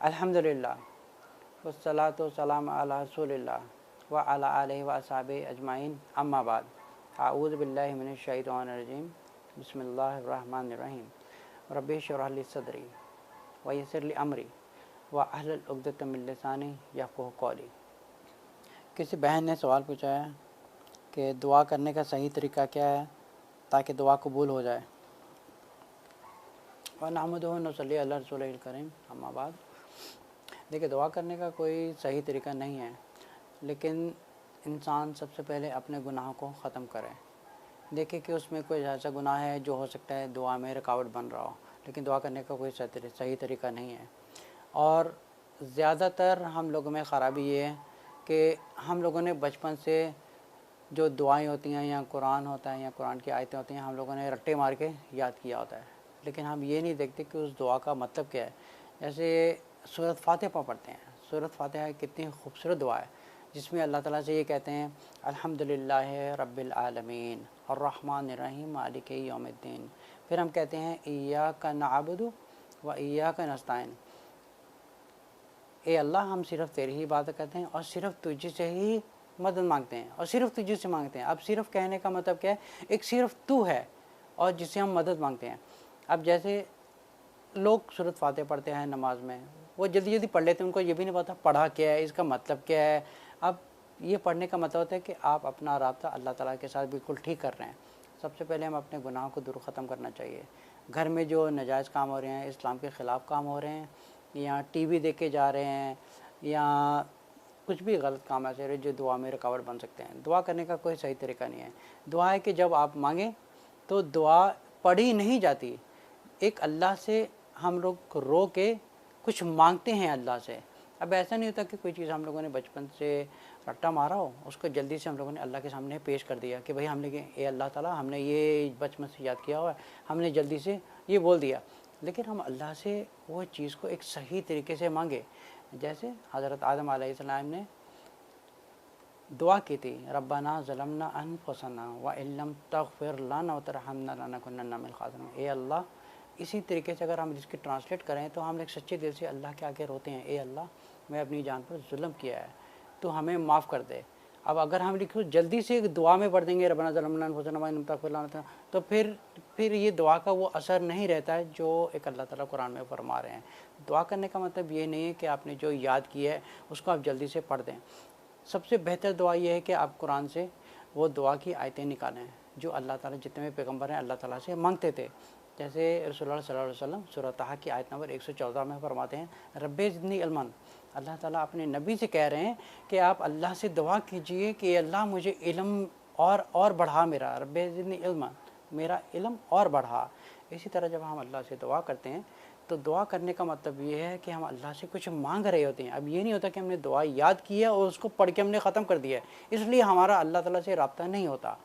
अल्हम्दुलिल्लाह वस्सलातु वस्सलामु अला रसूलिल्लाह व अला आलिहि व अस्हाबिहि अजमाइन अम्मा बाद अऊज़ु बिल्लाहि मिनश शैतानिर रजीम बिस्मिल्लाहिर रहमानिर रहीम रब्बि इश्रह ली सदरी व यस्सिर ली अमरी व अहलुल उक़दतम मिन लिसानी यफ़क़हू क़ौली। किसी बहन ने सवाल पूछा है कि दुआ करने का सही तरीका क्या है ताकि दुआ कबूल हो जाए। व नहमदुहु व नसल्ली अला रसूलिल करीम अम्मा बाद। देखिए, दुआ करने का कोई सही तरीका नहीं है, लेकिन इंसान सबसे पहले अपने गुनाह को ख़त्म करे। देखिए कि उसमें कोई ऐसा गुनाह है जो हो सकता है दुआ में रुकावट बन रहा हो, लेकिन दुआ करने का कोई सही तरीका नहीं है। और ज़्यादातर हम लोगों में ख़राबी ये है कि हम लोगों ने बचपन से जो दुआएं होती हैं या कुरान होता है या कुरान की आयतें होती हैं, हम लोगों ने रट्टे मार के याद किया होता है, लेकिन हम ये नहीं देखते कि उस दुआ का मतलब क्या है। जैसे सूरत फातिहा पढ़ते हैं, सूरत फातिहा कितनी खूबसूरत दुआ है जिसमें अल्लाह ताला से ये कहते हैं अल्हम्दुलिल्लाहि रब्बिल आलमीन अर्रहमानिर रहीम मालिकि यौमिद्दीन। फिर हम कहते हैं इय्याका नअबुदु व इय्याका नस्तईन। ए अल्लाह, हम सिर्फ़ तेरी ही इबादत करते हैं और सिर्फ़ तुझे से ही मदद मांगते हैं और सिर्फ़ तुझे से मांगते हैं। अब सिर्फ़ कहने का मतलब क्या है, एक सिर्फ़ तू है और जिससे हम मदद मांगते हैं। अब जैसे लोग सूरत फातिहा पढ़ते हैं नमाज में, वो जल्दी जल्दी पढ़ लेते हैं, उनको ये भी नहीं पता पढ़ा क्या है, इसका मतलब क्या है। अब ये पढ़ने का मतलब होता है कि आप अपना राब्ता अल्लाह ताला के साथ बिल्कुल ठीक कर रहे हैं। सबसे पहले हम अपने गुनाह को दूर ख़त्म करना चाहिए। घर में जो नाजायज़ काम हो रहे हैं, इस्लाम के ख़िलाफ़ काम हो रहे हैं, या टीवी देख के जा रहे हैं, या कुछ भी गलत काम ऐसे रहे जो दुआ में रुकावट बन सकते हैं, दुआ करने का कोई सही तरीका नहीं है। दुआ है कि जब आप मांगें तो दुआ पढ़ी नहीं जाती, एक अल्लाह से हम लोग रो के कुछ मांगते हैं अल्लाह से। अब ऐसा नहीं होता कि कोई चीज़ हम लोगों ने बचपन से रट्टा मारा हो, उसको जल्दी से हम लोगों ने अल्लाह के सामने पेश कर दिया कि भाई हमने ए अल्लाह ताला, हमने ये बचपन से याद किया हुआ है, हमने जल्दी से ये बोल दिया। लेकिन हम अल्लाह से वो चीज़ को एक सही तरीके से मांगे। जैसे हज़रत आदम अलैहिस्सलाम ने दुआ की थी, रब्बना ज़लमना अनफुसना व इल्लम तग़फ़िर लना व तरहमना लनकुन्नन मिनल ख़ासिरीन। ए अल्लाह, इसी तरीके से अगर हम इसकी ट्रांसलेट करें तो हम एक सच्चे दिल से अल्लाह के आगे रोते हैं, ए अल्लाह, मैं अपनी जान पर जुल्म किया है, तो हमें माफ़ कर दे। अब अगर हम लिखो जल्दी से दुआ में पढ़ देंगे रब्बना ज़लमना अनफुसना व इल्लम तग़फ़िर लना, तो फिर ये दुआ का वो असर नहीं रहता है जो एक अल्लाह ताला कुरान में फरमा रहे हैं। दुआ करने का मतलब ये नहीं है कि आपने जो याद किया है उसको आप जल्दी से पढ़ दें। सबसे बेहतर दुआ ये है कि आप कुरान से वो दुआ की आयतें निकालें जो अल्लाह ताला, जितने भी पैगम्बर हैं अल्लाह ताला से मांगते थे। जैसे रसूलुल्लाह सल्लल्लाहु अलैहि वसल्लम सूरह ताहा की आयत नंबर 114 में फरमाते हैं रब्बे ज़िदनी इल्मन। अल्लाह ताला अपने नबी से कह रहे हैं कि आप अल्लाह से दुआ कीजिए कि अल्लाह मुझे इल्म और बढ़ा, मेरा रब्बे ज़िदनी इल्मन, मेरा इल्म और बढ़ा। इसी तरह जब हम अल्लाह से दुआ करते हैं तो दुआ करने का मतलब ये है कि हम अल्लाह से कुछ मांग रहे होते हैं। अब ये नहीं होता कि हमने दुआ याद की है और उसको पढ़ के हमने ख़त्म कर दिया है, इसलिए हमारा अल्लाह ताला से रब्ता नहीं होता।